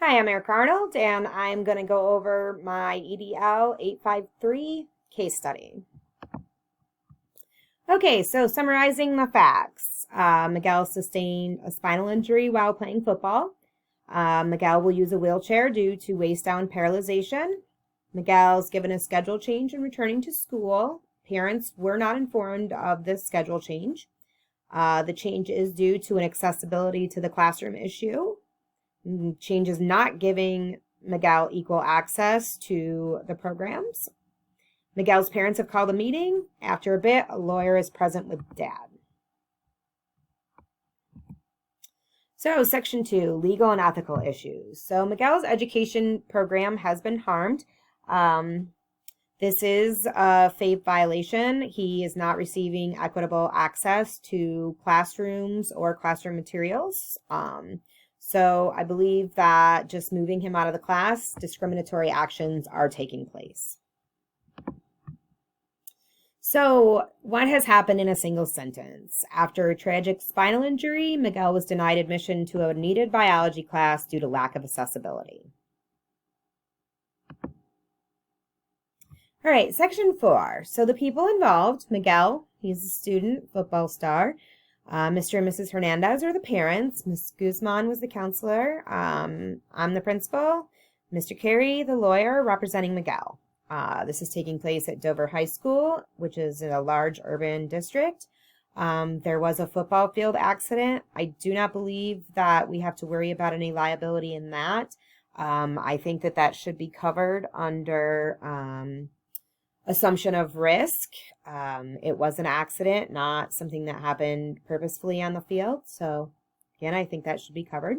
Hi, I'm Eric Arnold, and I'm going to go over my EDL 853 case study. Okay, so summarizing the facts. Miguel sustained a spinal injury while playing football. Miguel will use a wheelchair due to waist down paralyzation. Miguel's given a schedule change and returning to school. Parents were not informed of this schedule change. The change is due to an accessibility to the classroom issue. Change is not giving Miguel equal access to the programs. Miguel's parents have called a meeting. After a bit, a lawyer is present with Dad. So, Section 2, legal and ethical issues. So, Miguel's education program has been harmed. This is a FAPE violation. He is not receiving equitable access to classrooms or classroom materials. So I believe that just moving him out of the class, discriminatory actions are taking place. So what has happened in a single sentence? After a tragic spinal injury, Miguel was denied admission to a needed biology class due to lack of accessibility. All right, Section 4. So the people involved, Miguel, he's a student, football star. Mr. and Mrs. Hernandez are the parents. Ms. Guzman was the counselor. I'm the principal. Mr. Carey, the lawyer, representing Miguel. This is taking place at Dover High School, which is in a large urban district. There was a football field accident. I do not believe that we have to worry about any liability in that. I think that should be covered under assumption of risk. It was an accident, not something that happened purposefully on the field. So again, I think that should be covered.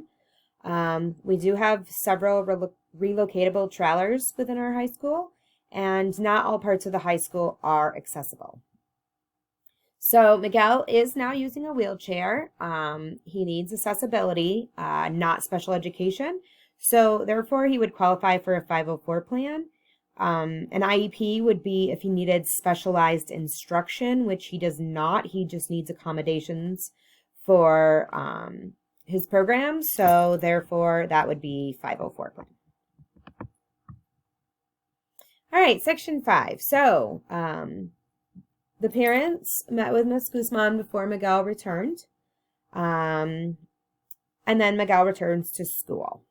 We do have several relocatable trailers within our high school, and not all parts of the high school are accessible. So Miguel is now using a wheelchair. He needs accessibility, not special education. So therefore, he would qualify for a 504 plan. An IEP would be if he needed specialized instruction, which he does not. He just needs accommodations for his program. So therefore, that would be 504 plan. All right, Section 5. So the parents met with Ms. Guzman before Miguel returned. And then Miguel returns to school.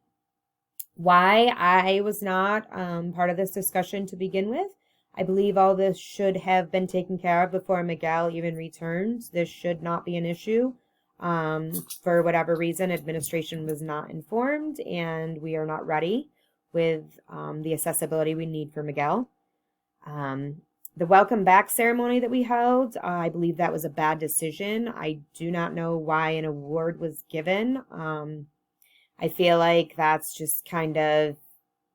Why I was not part of this discussion to begin with. I believe all this should have been taken care of before Miguel even returns. This should not be an issue. For whatever reason, administration was not informed, and we are not ready with the accessibility we need for Miguel. The welcome back ceremony that we held, I believe that was a bad decision. I do not know why an award was given. I feel like that's just kind of,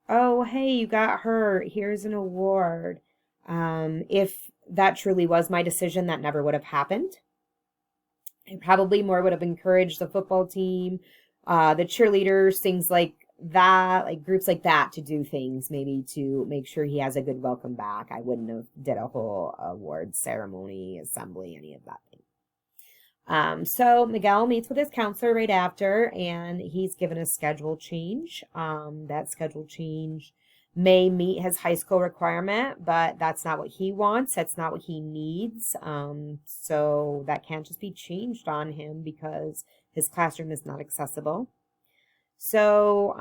oh, hey, you got hurt. Here's an award. If that truly was my decision, that never would have happened. I probably more would have encouraged the football team, the cheerleaders, things like that, like groups like that to do things maybe to make sure he has a good welcome back. I wouldn't have did a whole award ceremony, assembly, any of that thing. So Miguel meets with his counselor right after, and he's given a schedule change. That schedule change may meet his high school requirement, but that's not what he wants. That's not what he needs. So that can't just be changed on him because his classroom is not accessible. So,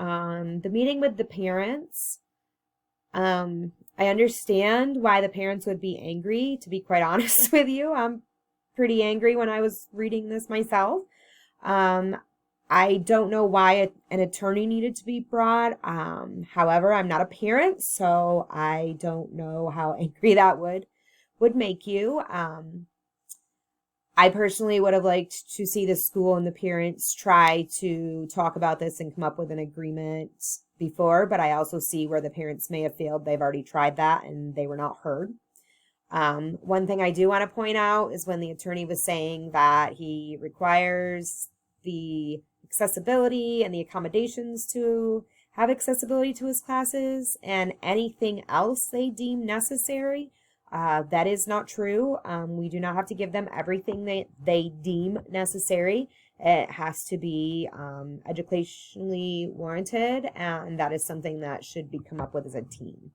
the meeting with the parents, I understand why the parents would be angry, to be quite honest with you. I'm pretty angry when I was reading this myself. I don't know why an attorney needed to be brought. However, I'm not a parent, so I don't know how angry that would make you. I personally would have liked to see the school and the parents try to talk about this and come up with an agreement before, but I also see where the parents may have failed. They've already tried that and they were not heard. One thing I do want to point out is when the attorney was saying that he requires the accessibility and the accommodations to have accessibility to his classes and anything else they deem necessary. That is not true. We do not have to give them everything they deem necessary. It has to be educationally warranted, and that is something that should be come up with as a team.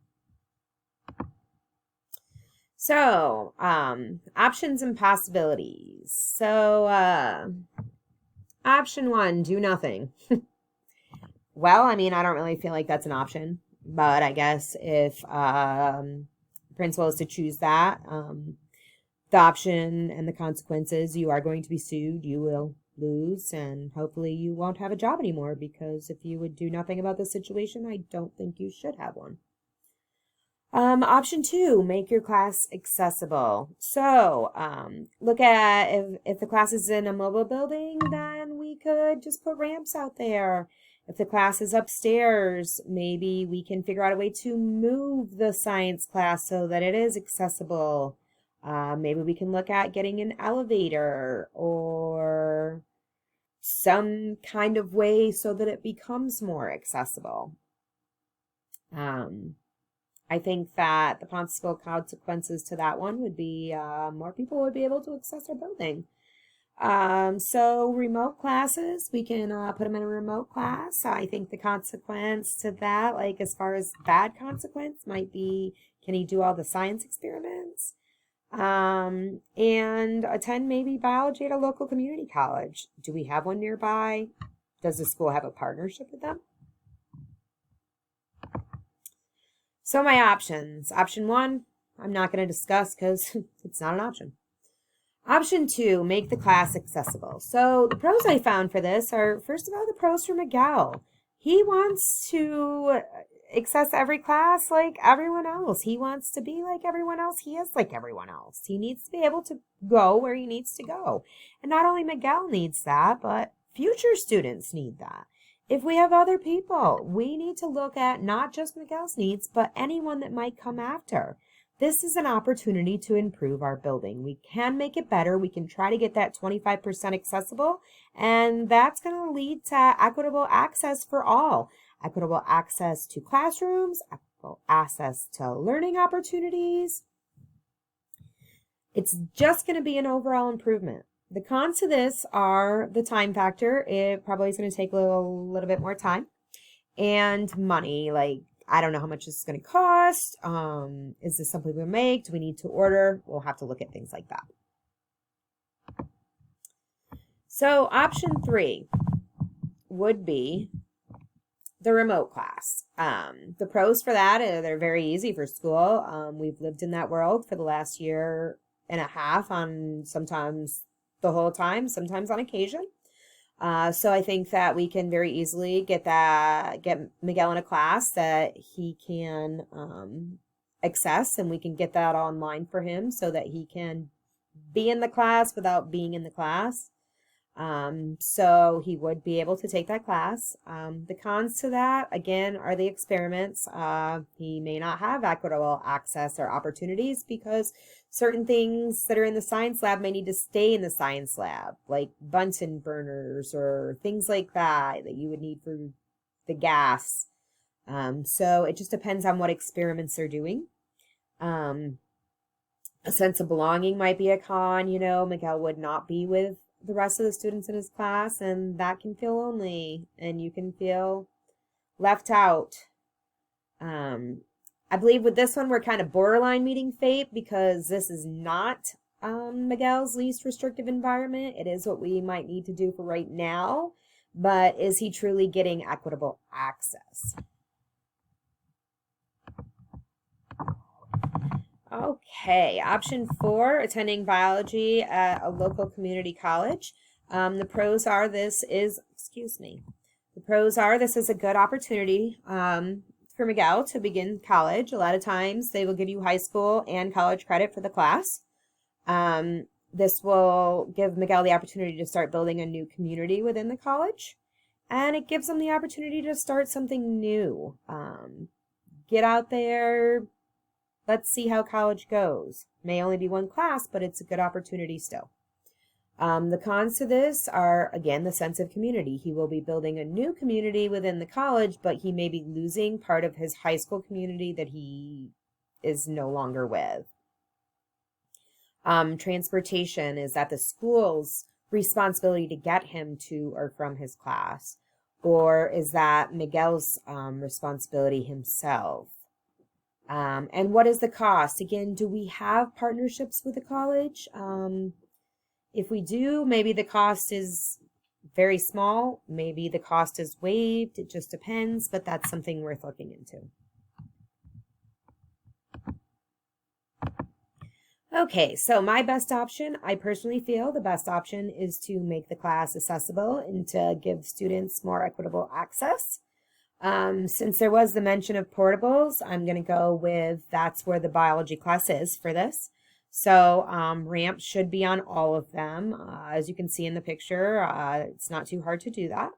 So, options and possibilities. So, option one, do nothing. Well, I mean, I don't really feel like that's an option, but I guess if principal is to choose that, the option and the consequences, you are going to be sued, you will lose, and hopefully you won't have a job anymore, because if you would do nothing about the situation, I don't think you should have one. Option two, make your class accessible. So, look at if the class is in a mobile building, then we could just put ramps out there. If the class is upstairs, maybe we can figure out a way to move the science class so that it is accessible. Maybe we can look at getting an elevator or some kind of way so that it becomes more accessible. I think that the possible consequences to that one would be more people would be able to access our building. So remote classes, we can put them in a remote class. I think the consequence to that, like as far as bad consequence, might be, can he do all the science experiments? And attend maybe biology at a local community college. Do we have one nearby? Does the school have a partnership with them? So my options. Option one, I'm not going to discuss because it's not an option. Option two, make the class accessible. So the pros I found for this are, first of all, the pros for Miguel. He wants to access every class like everyone else. He wants to be like everyone else. He is like everyone else. He needs to be able to go where he needs to go. And not only Miguel needs that, but future students need that. If we have other people, we need to look at not just Miguel's needs, but anyone that might come after. This is an opportunity to improve our building. We can make it better. We can try to get that 25% accessible, and that's going to lead to equitable access for all. Equitable access to classrooms, equitable access to learning opportunities. It's just going to be an overall improvement. The cons to this are the time factor. It probably is going to take a little bit more time, and money. Like, I don't know how much this is going to cost. Is this something we make? Do we need to order? We'll have to look at things like that. So option three would be the remote class. The pros for that, they're very easy for school. We've lived in that world for the last year and a half, on sometimes the whole time, sometimes on occasion. So I think that we can very easily get Miguel in a class that he can access, and we can get that online for him so that he can be in the class without being in the class. So he would be able to take that class. The cons to that, again, are the experiments. He may not have equitable access or opportunities because certain things that are in the science lab may need to stay in the science lab, like Bunsen burners or things like that you would need for the gas. So it just depends on what experiments they're doing. A sense of belonging might be a con. Miguel would not be with the rest of the students in his class, and that can feel lonely, and you can feel left out. I believe with this one, we're kind of borderline meeting fate, because this is not Miguel's least restrictive environment. It is what we might need to do for right now, but is he truly getting equitable access? Okay, option four, attending biology at a local community college. The pros are this is a good opportunity for Miguel to begin college. A lot of times they will give you high school and college credit for the class. This will give Miguel the opportunity to start building a new community within the college, and it gives him the opportunity to start something new. Get out there. Let's see how college goes. May only be one class, but it's a good opportunity still. The cons to this are, again, the sense of community. He will be building a new community within the college, but he may be losing part of his high school community that he is no longer with. Transportation is that the schools responsibility to get him to or from his class? Or is that Miguel's responsibility himself? And what is the cost? Again, do we have partnerships with the college? If we do, maybe the cost is very small. Maybe the cost is waived. It just depends, but that's something worth looking into. Okay, so my best option, I personally feel the best option is to make the class accessible and to give students more equitable access. Since there was the mention of portables, I'm going to go with that's where the biology class is for this. So ramps should be on all of them. As you can see in the picture, it's not too hard to do that.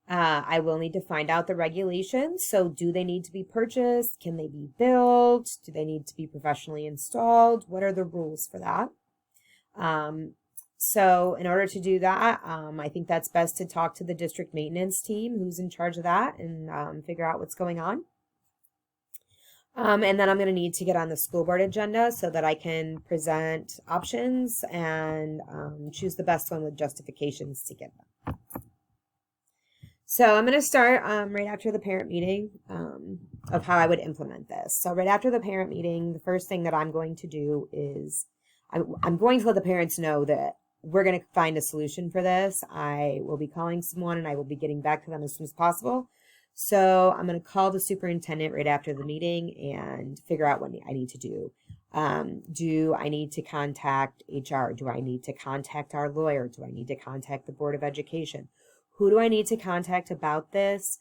I will need to find out the regulations. So do they need to be purchased? Can they be built? Do they need to be professionally installed? What are the rules for that? So in order to do that, I think that's best to talk to the district maintenance team who's in charge of that and figure out what's going on. And then I'm going to need to get on the school board agenda so that I can present options and choose the best one with justifications to get them. So I'm going to start right after the parent meeting of how I would implement this. So right after the parent meeting, the first thing that I'm going to do is I'm going to let the parents know that we're going to find a solution for this. I will be calling someone and I will be getting back to them as soon as possible. So I'm going to call the superintendent right after the meeting and figure out what I need to do. Do I need to contact HR? Do I need to contact our lawyer? Do I need to contact the Board of Education? Who do I need to contact about this?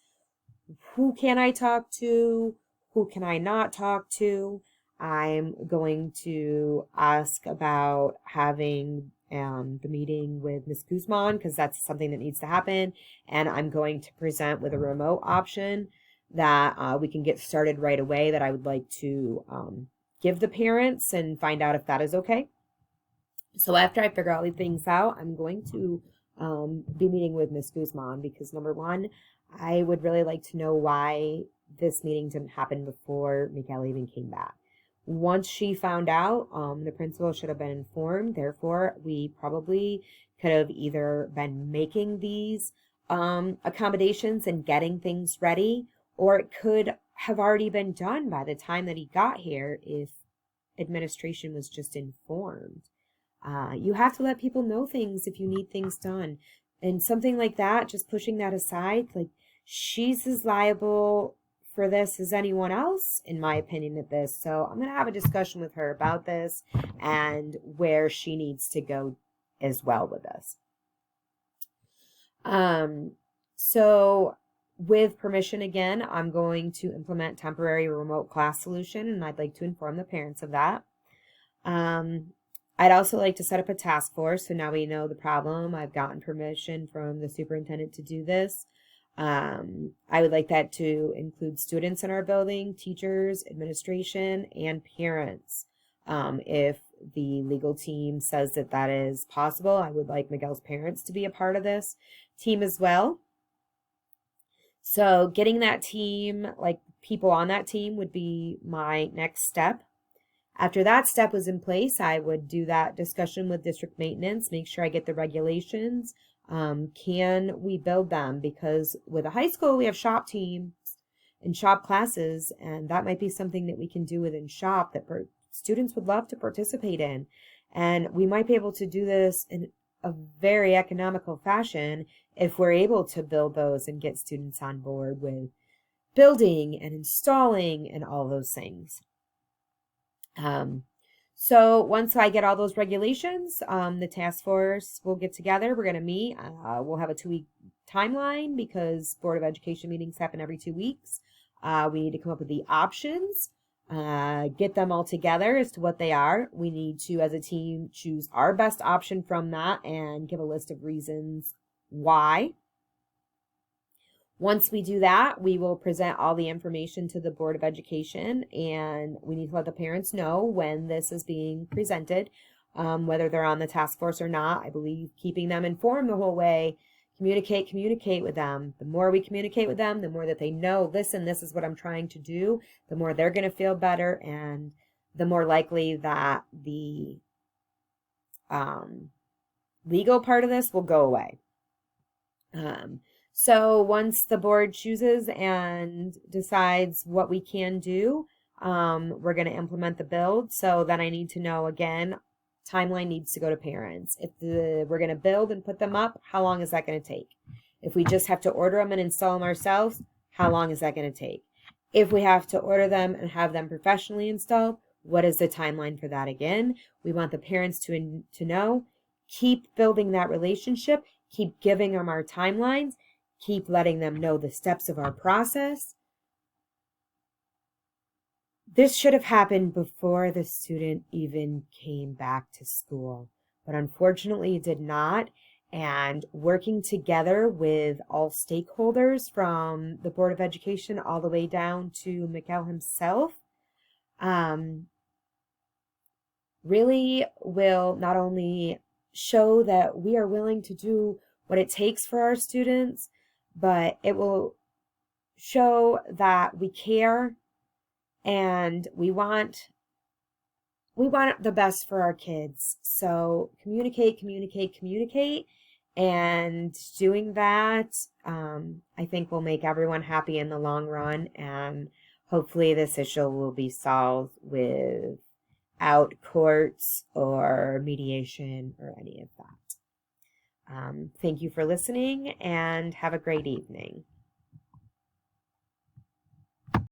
Who can I talk to? Who can I not talk to? I'm going to ask about having the meeting with Ms. Guzman because that's something that needs to happen. And I'm going to present with a remote option that we can get started right away that I would like to give the parents and find out if that is okay. So after I figure all these things out, I'm going to be meeting with Ms. Guzman because number one, I would really like to know why this meeting didn't happen before Miguel even came back. Once she found out, the principal should have been informed. Therefore, we probably could have either been making these accommodations and getting things ready, or it could have already been done by the time that he got here if administration was just informed. You have to let people know things if you need things done. And something like that, just pushing that aside, like she's as liable for this as anyone else, in my opinion, at this. So I'm going to have a discussion with her about this and where she needs to go as well with this. So with permission again, I'm going to implement temporary remote class solution, and I'd like to inform the parents of that. I'd also like to set up a task force. So now we know the problem. I've gotten permission from the superintendent to do this. I would like that to include students in our building, teachers, administration, and parents. If the legal team says that that is possible, I would like Miguel's parents to be a part of this team as well. So getting that team, like people on that team, would be my next step. After that step was in place, I would do that discussion with district maintenance, make sure I get the regulations. Can we build them? Because with a high school, we have shop teams and shop classes, and that might be something that we can do within shop that students would love to participate in. And we might be able to do this in a very economical fashion if we're able to build those and get students on board with building and installing and all those things. So once I get all those regulations, the task force will get together. We're going to meet. We'll have a 2-week timeline because Board of Education meetings happen every 2 weeks. We need to come up with the options, get them all together as to what they are. We need to, as a team, choose our best option from that and give a list of reasons why. Once we do that, we will present all the information to the Board of Education, and we need to let the parents know when this is being presented, whether they're on the task force or not. I believe keeping them informed the whole way, communicate with them. The more we communicate with them, the more that they know, listen, this is what I'm trying to do, the more they're going to feel better, and the more likely that the legal part of this will go away. So once the board chooses and decides what we can do, we're going to implement the build. So then I need to know again, timeline needs to go to parents. If we're going to build and put them up, how long is that going to take? If we just have to order them and install them ourselves, how long is that going to take? If we have to order them and have them professionally installed, what is the timeline for that again? We want the parents to know. Keep building that relationship. Keep giving them our timelines. Keep letting them know the steps of our process. This should have happened before the student even came back to school, but unfortunately it did not. And working together with all stakeholders from the Board of Education all the way down to Miguel himself, really will not only show that we are willing to do what it takes for our students, but it will show that we care and we want the best for our kids. So communicate, communicate, communicate. And doing that, I think will make everyone happy in the long run. And hopefully this issue will be solved without courts or mediation or any of that. Thank you for listening and have a great evening.